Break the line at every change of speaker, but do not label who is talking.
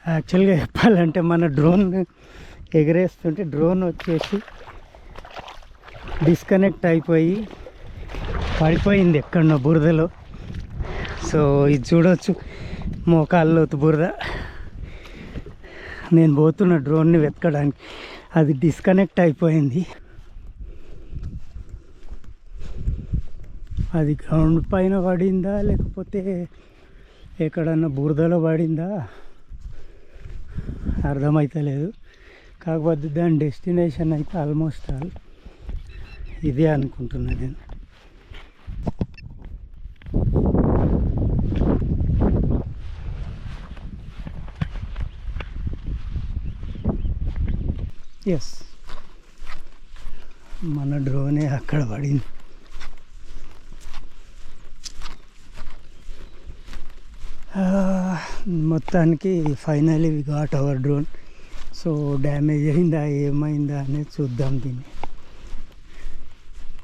యాక్చువల్గా చెప్పాలంటే మన డ్రోన్ ఎగరేస్తుంటే డ్రోన్ వచ్చేసి డిస్కనెక్ట్ అయిపోయి పడిపోయింది ఎక్కడో బురదలో. సో ఇది చూడవచ్చు, మోకాళ్ళలోతు బురద. నేను పోతున్న డ్రోన్ని వెతకడానికి, అది డిస్కనెక్ట్ అయిపోయింది. అది గ్రౌండ్ పైన పడిందా లేకపోతే ఎక్కడన్నా బురదలో పడిందా అర్థమవుతలేదు. కాకపోతే దాని డెస్టినేషన్ అయితే ఆల్మోస్ట్ ఆల్ ఇదే అనుకుంటున్నా నేను. ఎస్, మన డ్రోనే అక్కడ పడింది. మొత్తానికి finally we got our drone. So damage అయిందా ఏమైందా అనేది చూద్దాం దీన్ని.